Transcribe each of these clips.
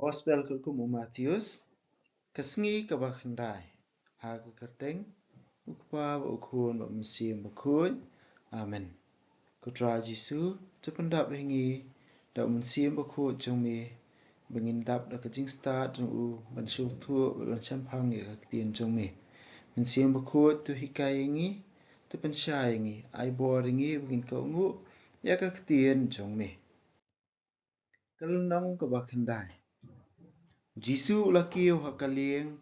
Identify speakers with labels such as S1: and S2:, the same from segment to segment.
S1: Gospel kumu Matius, kasngi kabakhandai, aga kerteng, ukpa ukun musim bakun, amen. Kutra Jisu, cependap hingi, da musim bakun jengmi, bengindap da kajing start jeng bansyuk tu bancampang ya kaktian jengmi. Musim bakun tu hikai hingi, tu pensyai hingi, ai bor hingi, bengin kaungu, ya kaktian jengmi. Kalunong kabakhandai. Jisu ulakiu hakalieng,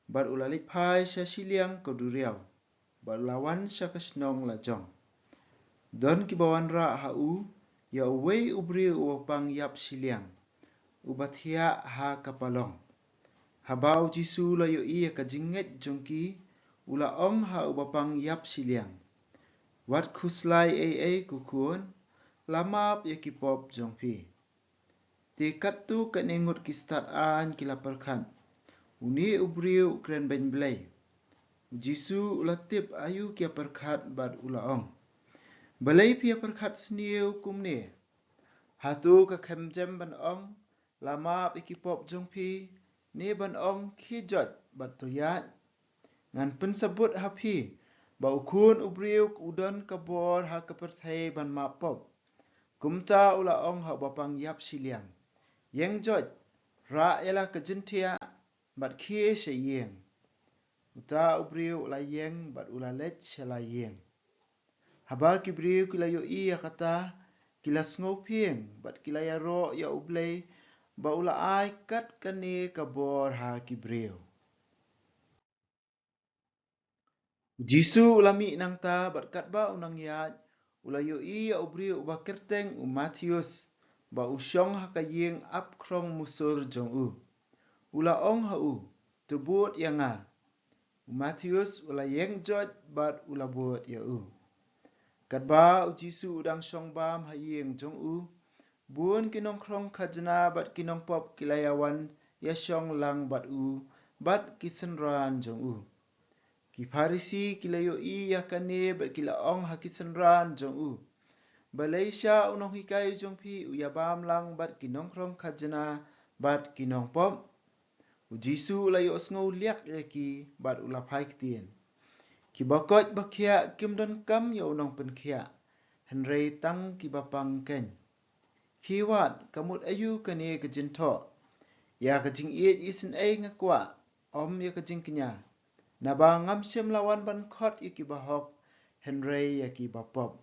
S1: bar ulalik pai sya siliang koduriau, bar lawan sya kasnong lajong. Don kibawan ra hau, ya uwei ubri uwapang yap siliang, ubathia ha kapalong. Habau Jisu layo iya kajinget jongki, ula ong ha ubapang yap siliang. Wat kuslai ai kukun, lamap ya kipop jongpi. Tekat tu kaningut kistat an kilaparkan. Uni ubriu kren ben belai. Jisu ulatip ayu kia perkat bad ulaong. Balai pia perkat seniu kumne. Hatu ka kemjem ban ong. Lama ikipop jongpi. Ne ban ong kijot bad tuyat. Ngan pensebut hapi. Bau kun ubriu udon kabor ha kepertai ban mapop. Kumta ulaong ha bapang yap siliang. Yang jot. Ra ialah kejentia. Bat kie sya yeng. Uta ubriu ula yeng bat ula lech sya yeng. Haba kibriu kila yo iya kata kila sngoping bat kila ya ro ya ublay ba ula ai kat kane kabor ha kibriu. Jisu ulami nang ta bat kat ba unang yat ula yo iya ubriu ba kerteng Matius ba usyong ha kayeng ap krong musur jong u. Ula ong ha u. Tebut yang nga. Matius ula yeng jot bat ula buat ya u. Katba Jisu udang syong bam ha yeng jong u. Buon kinong krong kajna bat kinong pop kilayawan ya syong lang bat u. Bat kisenran jong u. Ki Farisi kilayo i ya kane bat kila ong ha kisenran jong u. Malaysia unong hikai jong pi uya bam lang bat kinong krong kajna bat kinong pop. Jisu layo osngau liak yaki bat ulapai kitien. Kibakot bakia kimdon kam ya unong penkia. Henry tang kibapang ken. Kiwat kamut ayu kane kejinto. Ya kejing iet isen ay ngakwa. Om ya kejing kenya. Naba ngam syam lawan ban kot ya kibahok. Henry ya kibapop.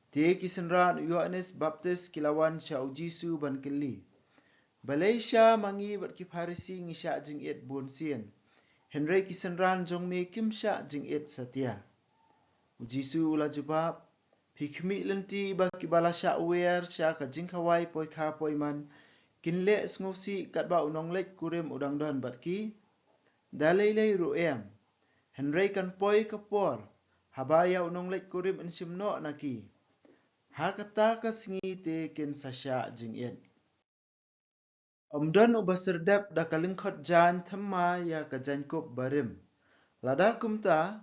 S1: Te kisenran Yohanes Baptis kilawan sya Jisu ban keli. Malaysia mangi bat ki Farisi ngisya jing et bon sien. Henry kisenran jong me kim sya jing et satya. Jisu ula jubab. Hikmi lenti ba ki bala sya uwer sya ka jing kawai poi ka poi man. Kinle sngofsi kat ba unong lech kurim udang don bat ki. Dalay lay ruem. Henry kan poi kapor. Habaya unong lech kurim insimno na ki. Hakata ka singi te kin sasya jing et. Omdon ubaserdap da kalingkot jan thamma ya kajankop barim. Lada kumta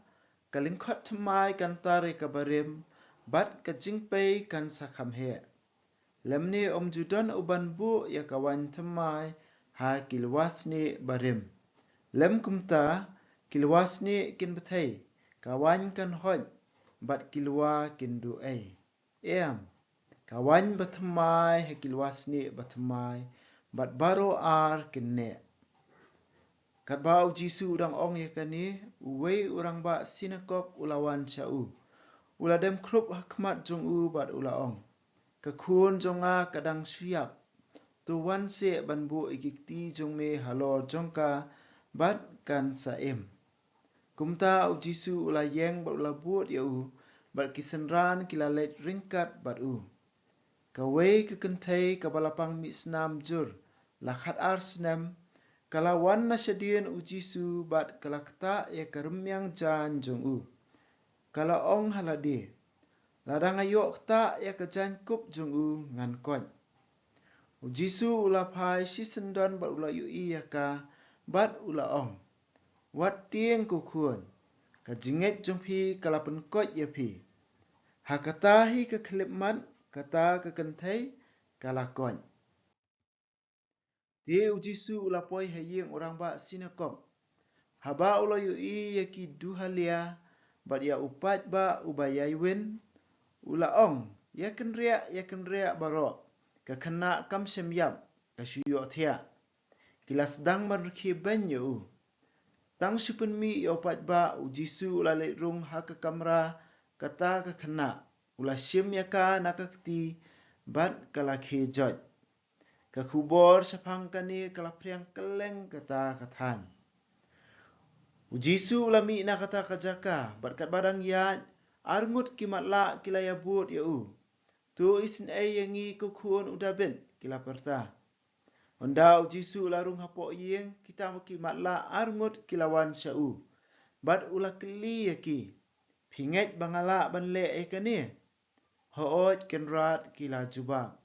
S1: kalingkot thammai kan tare ka barim bat kajingpay kan sakhamhe. Lemni omjudon uban bu ya kawan thammai ha kilwasni barim. Lem kumta kilwasni kin bathai kawan kan hoj bat kilwa kin duay. Kawan bathammai ha kilwasni bathammai. Bat baro ar kinne. Katbau Jisu udang ong ya kani, uwei urang ba sinagog ulawan sya u. Ula dem krup hakmat jong u bat ula ong. Kakun jonga kadang suyap. Tuwan se banbu ikikti jong me halor jongka bat kan saim. Kumta u Jisu ula yeng bat ula buat ya u, bat kisenran kila let ringkat bat u. Kawai kekentai kabalapang misnam jur. Lakhat arsnam. Kalawan na syadian u Jisu bat kalakta ya karemyang jan jong u. Kala ong haladi. Ladang ayok ta ya kajan kup jong u ngan kon. U Jisu ula pai sisendon bat ula yu iya ka bat ula ong. Wat tieng kukun. Kajinget jong pi kalapan kot ya pi. Hakatahi kekelipmat kata kekentai kalakon. Dia ujisu ulapoi hayeng orang ba sinakop. Haba ula yui yaki duhalia bat ya upat ba ubayaiwen ulaong yakin ria baro kakana kam semyam kasuyo thia. Kila sedang merki banyu. Tang supun mi ya upat ba ujisu ulale rung haka kamra kata kakana ula sim yaka nakakti bat kalakhe joj. Kakubor sapangkani kalapriang keleng kata katan. Ujisu ulami na kata kajaka berkat barang ya arngut kimatla kila ya buat ya u. Tu isin yangi kukun udabin kila perta. Onda ujisu larung hapo yeng kita kimatla arngut kilawan sa u. Bat ula keli yaki. Pinget bangala banle ekani. Hoot kenrat kila jubab.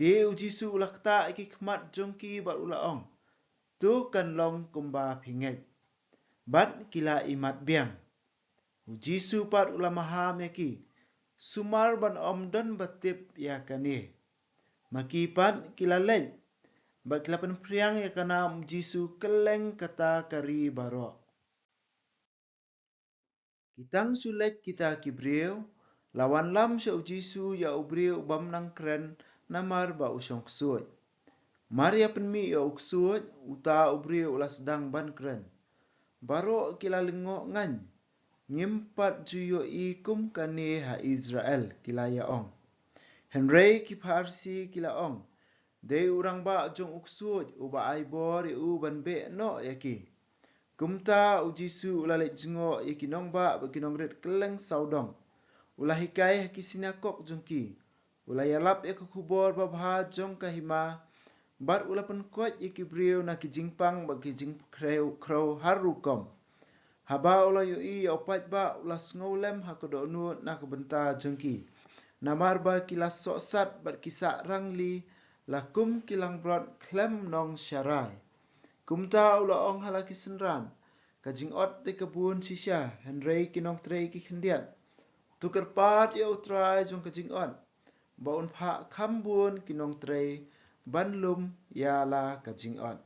S1: Ti ujisu ulakta iki kemat jongki bat ulaong. Tu kan long kumba pinget. Bat kila imat biang. Ujisu pat ulamaham yaki. Sumar ban omdan batip ya kani. Maki pat kila lej. Bat kila penpriang ya kana ujisu keleng kata kari baro. Kitang sulet kita kibriu. Lawan lam sa ujisu ya ubriu ubam nang kren namar ba usong ksut. Maria penmi ya uksut uta ubriu ulas sedang ban kren. Baro kila lengok ngan. Nyimpat juyo ikum kani ha Israel kila ya ong. Henry ki parsi kila ong. Dei urang ba jong uksut uba aibor u ban be no yaki. Kumta ujisu ulalik jengo yaki nong ba baginong red keleng saudong. Ulahikai haki sinakok jongki. Ulayalap ya kubor babha jong kahima. Bat ulapan kuat yaki briu na kijingpang bagi jing krau harukom. Haba ula yui ya upat ba ulas ngolem hakodonu na kebenta jengki. Namar ba kilas soksat bat kisak rangli lakum kilang brot klem nong syarai. Kumta ula ong halaki senran. Kajing ot de kebun sisya henrei kinong trei ki kendiat. Tukar pat ya utrai jong kajing ot. Baun pak kambun kinong trei banlum ya la kajing ot.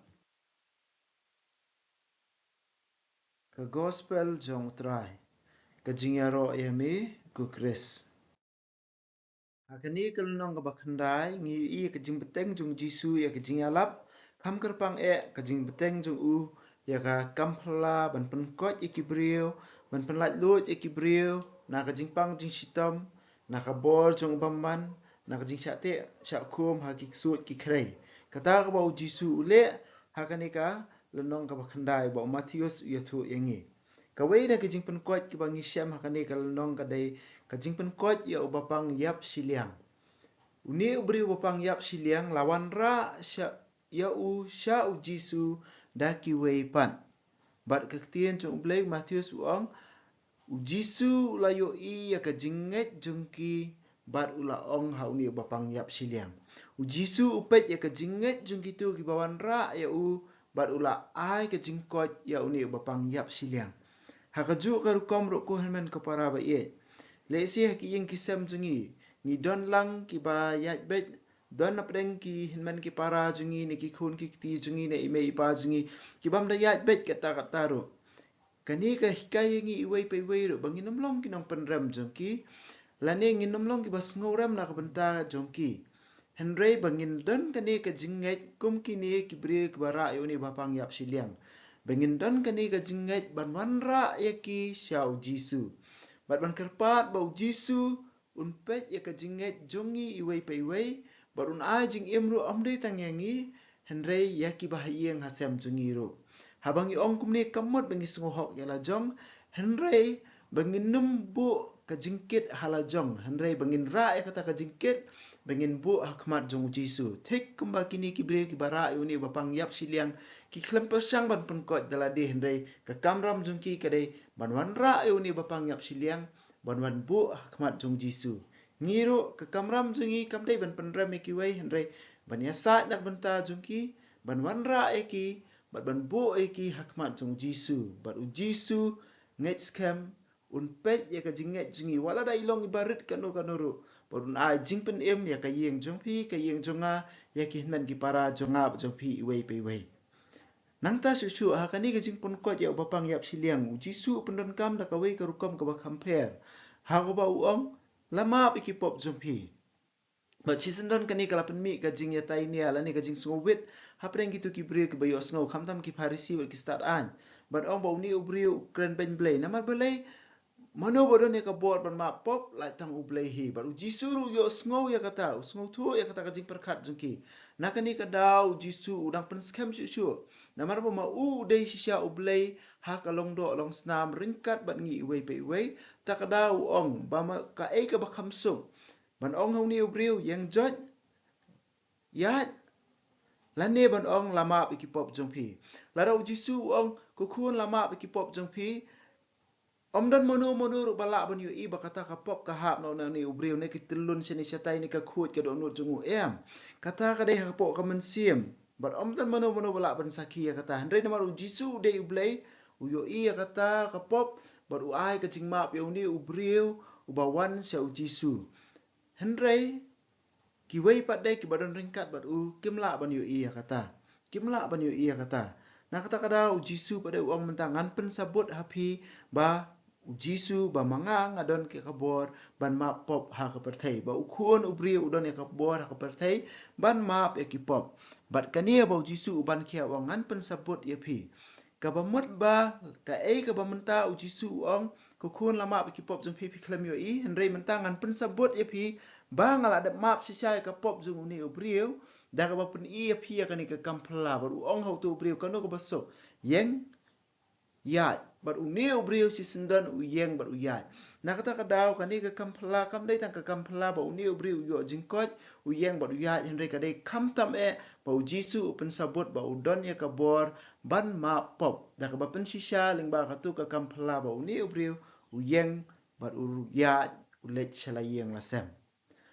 S1: Ka gospel jong try. Kajing yaro yami ku Chris. Hakani kalunong kabakhandai ngi i kajing beteng jong Jisu ya kajing yalap. Kam kerpang kajing beteng jong u ya ka kampla ban penkot ikibriu ban penlat lut ikibriu na kajing pang jing sitom na kabor jong bamman na kajing syate syakum hakiksut kikrei. Kata ka bau Jisu ule hakani ka lenong kabakhandai bau Matius yatu yangi. Kawai na kajing penkot ki bangi syam hakani ka lenong kadai kajing penkot ya ubapang yap siliang. Uni ubri ubapang yap siliang lawan ra ya u sya u Jisu daki wei pan. Bat kektian jong ublay Matius uang u Jisu layo i ya kajinget jongki bat ula ong ha uni ubapang yap siliang. U Jisu upet ya kajinget jongki tu ki bawan ra ya u bat ula ai kajingkot ya uni ubapang yap siliang. Hakaju karukom rukku henmen kepara ba ye. Lesi haki yang kisam jongi ni don lang ki ba yat bet don napdeng ki hinman ki para jungi ni ki khun ki ti jungi ne ime ipa jungi ki bam da yat bet kata ro kani ka hikai ngi iwei pe wei ro bangin nomlong ki nong penram jongki lane ngi nomlong ki bas ngoram na ka benta jongki henry bangin don kani ka jinget kum kini ki bre ki bara yo ni bapang yap siliang bangin don kani ka jinget ban wanra yaki syau Jisu bat ban kerpat bau Jisu unpet ya ka jinget jongi iwei pe wei barun ajing imru amde tangengi henry yaki bahayeng hasem jungiro habangi ong kumne kamot bangi sungohok yala jong henry bangin numbu kajingkit halajong henry bangin ra ya kata kajingkit bangin bu hakmat jong Jisu tek kumba kini kibre kibara yuni bapang yap siliang ki klempesang ban penkot dalade henry ka kamram jongki kadai banwan ra yuni bapang yap siliang banwan bu hakmat jong Jisu ngiro ke kamram jungi kamdai ban penram eki wei henry ban yasa nak benta jungki ban wanra eki ban bu eki hakmat jong Jisu bat u Jisu nget scam un pet ya ka jinget jungi wala da ilong ibarit kanuru barun ai jing pen ya ka yeng jong phi ka yeng jonga ya ki nan ki para jonga jong phi wei pe wei nang ta su ha kani ka jing pon ko ya bapang yap siliang jisu pendon kam da ka wei ka rukom ka ba compare ha ko ba uong lama ki pop jong phi but season don kani kala pen mi ka jing ya tai ni ala ni ka jing sungo wit ha preng gitu ki bre ki bayo sngo kham tam ki farisi ki start an but ong ba uni ubri kren ben blay namar belay mano bodo ne ka board ban ma pop la tang ublay hi but jisuru yo sngo ya kata sngo thu ya kata ka jing perkhat jungki nakani ka daw jisu udang pen scam su namar ba ma u dei shisha ublay ha ka long do long snam ringkat bat ngi wei pe wei ta ka daw ong ba ma ka e ka ba kham sung ban ong hau ni ubriu yang jot ya lane ban ong lama ki pop jong phi la daw jisu ong ko khun lama ki pop jong phi om don mono ru bala ban yu i ba kata ka pop ka hap no na ni ubriu ne ki telun sini satai ni ka khut ka do nu jungu em kata ka dei ha po ka men sim but om don mono bala ban sakhi ya kata handre na maru jisu dei ublay u yo i ya kata ka pop but u ai ka jingma pe ni ubriu u ba wan sa u jisu handre ki wei pat dei ki badon ringkat bat u kimla ban yu i ya kata kimla ban yu i ya kata na kata kada u jisu pada u ong mentangan pen sabut happy ba jisu ba mangang adon ke kabor ban ma pop ha ka perthai ba u khun ubri u don ka bor ha ka perthai ban ma pe ki pop bat kania ba jisu ban khia wangan pen sabut ye phi ka ba mot ba ka e ka ba menta u jisu ong ko khun lama pe ki pop jong phi khlem yo i henrei mentangan pen sabut ye phi ba ngala de map si chai ka pop jong ni ubri da ka ba pen i ye phi ka ni ka kampla ba u ong hau tu ubri ka no ka ba so yeng ya but uni ubriu si sendan u yeng but u ya na kata ka daw kani ka kampla kam dai tang ka kampla ba uni ubriu yo jingkot u yeng but u ya henre ka dai kam tam e ba u jisu pen sabut ba u don ya ka bor ban ma pop da ka ba pen shisha ling ba ka tu ka kampla ba uni ubriu u yeng but u ya u let chala yeng la sem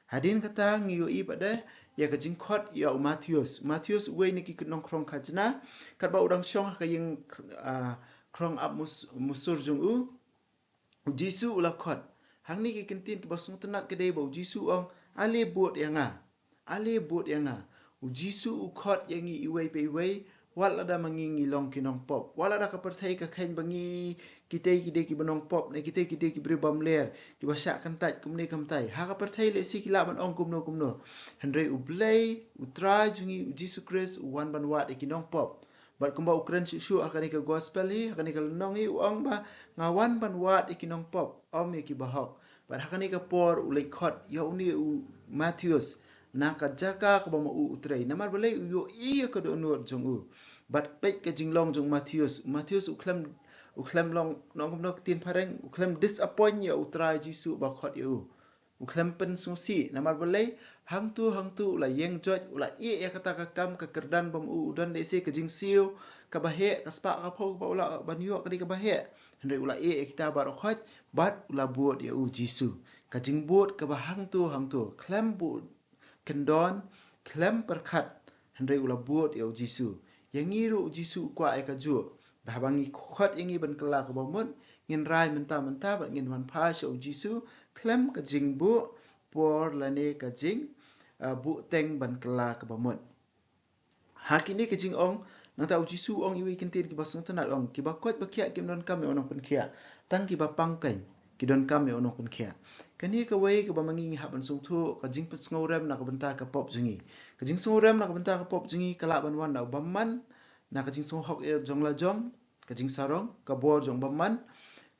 S1: hadin kata ngi yo i pada ya ka jingkot ya u Matthews we ni ki nong krong khajna kat ba udang shong ka yeng krong up musur jung u jisu ula khot hang ni ki kentin ki basung tenat ke dei ba jisu ong ale bot yang u jisu u khot yang i wei pe wei wal ada mangingi long kinong pop wala da ka perthai ka khain bangi kitei ki banong pop ne kitei ki bre bam ler ki basa kan tat kumni kam tai ha ka perthai le si kila ban ong kumno henrei u blai u try jungi jisu christ u wan ban wat kinong pop bat kumba ukran su akan ka gospel hi akan ka nongi uang ba ngawan ban wat ikinong pop om ki bahok bat akan ka por ulai khot ya uni u Matthews na ka jaka ka ba u utrei namar balai u yo i ka do nur jong u bat pe ka jinglong jong Matthews u klam long nong nok tin pareng u klam disappoint ya utrai jisu ba khot yu u klam pen susi namar balai hang tu la yeng jot la e kata ka kam ka kerdan bam u dan de se ka jing siu ka bahe ka spa ka pho ba ula ban yo ka di ka bahe henre ula e kita bar khot bat ula buat ya u jisu ka jing buat ka ba hang tu klam bu kendon klam perkhat henre ula buat ya u jisu yang ngiru jisu kwa e ka ju dah bangi khot ingi ban kala ka ba mun ngin rai menta bat ngin man pha sho jisu klam ka jing bu por lane ka jing bu teng ban kala ka bamot hakini ka jing ong nang ta jisu ong iwi kintin ki basung tanat ong ki bakot bakhia kim don kam onong pen khia tang ki ba pangkai ki don kam onong pen khia kani ka wei ka ba mangi ha ban sung thu ka jing pes ngorem na ka benta ka pop jingi ka jing ngorem na ka benta ka pop jingi kala ban wan na bamman na ka jing sung hok e jong la jong ka jing sarong ka bor jong bamman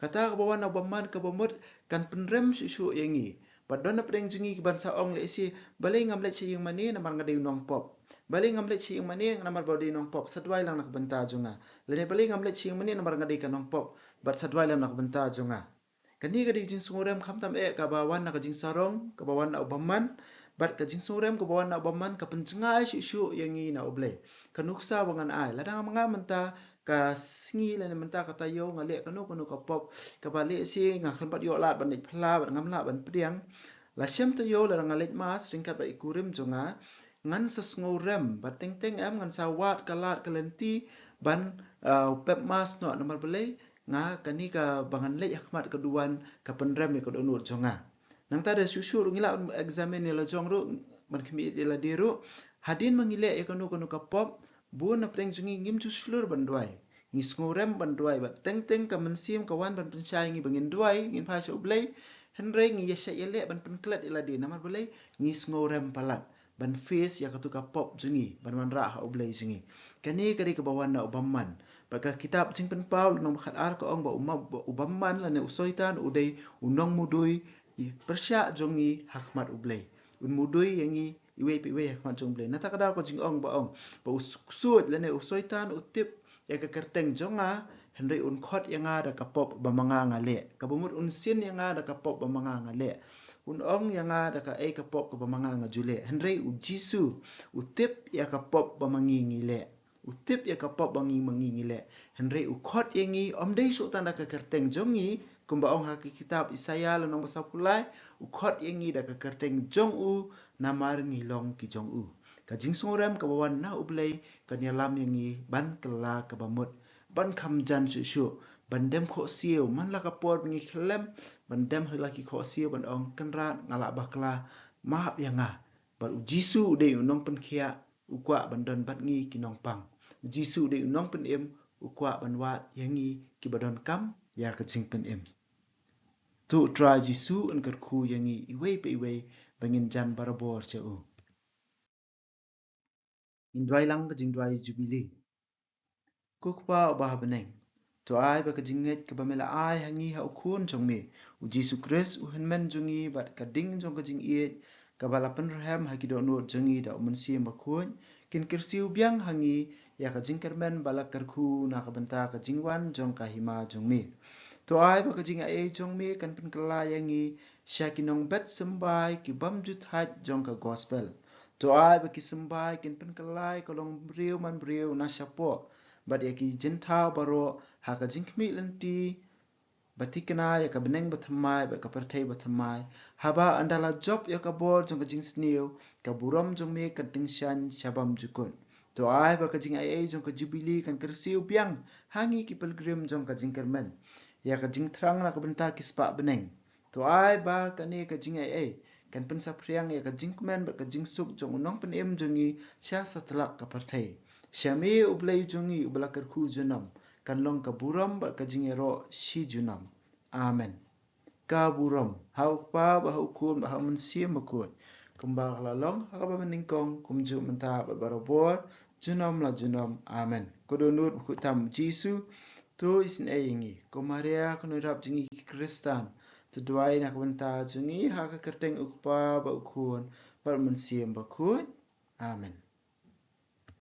S1: kata ka bawan na bamman ka bamot kan penrem su yengi padon na preng jingi ki bansa ong le si balai ngam le chi yung mani namar ngadai nong pop balai ngam le chi yung mani namar bodi nong pop sadwai lang nak benta junga le balai ngam le chi yung mani namar ngadai ka nong pop bat sadwai lang nak benta junga kani ga jing sungurem khamtam e ka bawan na ka jing sarong ka bawan na bamman bat ka jing sungurem ka bawan na bamman ka pencengai su yangi na oble kanuksa wangan ai ladang manga menta ka singi la menta ka tayo ngale kanu ka pop ka bale si nga khampat yo lat ban nik phla ban ngam la ban priang la shem to yo la ngalet mas ringkat ba ikurim jonga ngan sa ngorem bat teng am ngan sa wat kalat kalenti ban pep mas no nomor bele nga kani ka bangan le khmat ka duan ka penrem ka donur jonga nang tada susu ru ngila examine la jong ru ban khmi la diru hadin mangile e kanu kapop bu na preng jungi ngim chu slur ban duai ngi ngorem ban duai ba teng ka mensim kawan ban penchai ngi bangin duai ngin pha chu blai henre ngi yesha yele ban penklat ila di namar blai ngi ngorem palat ban face ya katu kapop jungi ban man ra ha blai jungi kani kari ke bawan na ubamman baka kitab jing pen paul nong khat ar ko ong ba ubamman la ne usoitan udai unong mudui persya jongi hakmat ublai un mudui yangi iwe piwe hakmat jong blai nata kada ko jing ong ba usut la ne usoitan utip ya ka kerteng jonga henry un khot yanga da kapop ba manga ngale kabumut un sin yanga da kapop ba manga ngale un ong yanga da ka e kapop ba manga ngajule henry u jisu utip ya kapop ba mangi ngile utip ya kapop bangi mangi ngile henry u khot yangi omdei su tanda ka kerteng jongi kumba ong ha kitab Isaya la nong basa pulai u khot yangi da ka kerteng jong u namar ngilong ki jong u ka jing songram ka bawan na ublai ka nyalam yangi ban kala ka bamut ban kham jan su ban dem kho siu man la ka por ngi khlem ban dem hala ki kho siu ban ong kanra ngala bakla ma yanga bar jisu de nong pen khia ukwa ban don bat ngi ki nong pang jisu de nong pen em ukwa ban wat yangi ki badon kam ya ka jing pen em tu tra jisu an kar khu yangi iwe pe iwe bangin jan barabor che u in dwai lang ka jing dwai jubilee kukpa ba beneng to ai ba ka jinget ka bamela ai hangi ha ukhun jongme u jisu christ u henmen jongi bat ka ding jong ka jing ie ka balapan raham ha ki do no jongi da umun si ma khun kin kirsiu biang hangi ya ka jing kermen balak karkhu na ka banta ka jingwan jong ka hima jongme to ai ba ka jing ai jongme kan pen kala yangi shakinong bet sambai ki bam ju that jong ka gospel to ai ba ki sambai kin pen kala ka long briu man briu na shapo bat ya ki jenta baro ha ka jing khmi lanti batikna ya ka beneng bathamai ba ka perthai bathamai haba andala job ya ka bor jong ka jing snew ka buram jong me ka tingshan shabam jukun to ai ba ka jing ai jong ka jubilee kan kersiu piang hangi ki pilgrim jong ka jing kermen ya ka jing thrang na ka benta ki spa beneng to ai ba ka ne ka jing ai kan pen sa priang ya ka jing men ba ka jing suk jong unong pen em jongi sha satlak ka perthai Syami ublai jungi ublakar khu junam kan long ka buram ba ka jingero shi junam amen ka buram hau pa ba hau kun ba hau mensia makut kumbang la long ha ba meningkong kumju menta ba barabor junam la junam amen kodonur khu tam jisu to isin ayingi ko maria kunurap jingi kristan to dwai nak benta jungi ha ka kerteng ukpa ba ukun ba mensia makut amen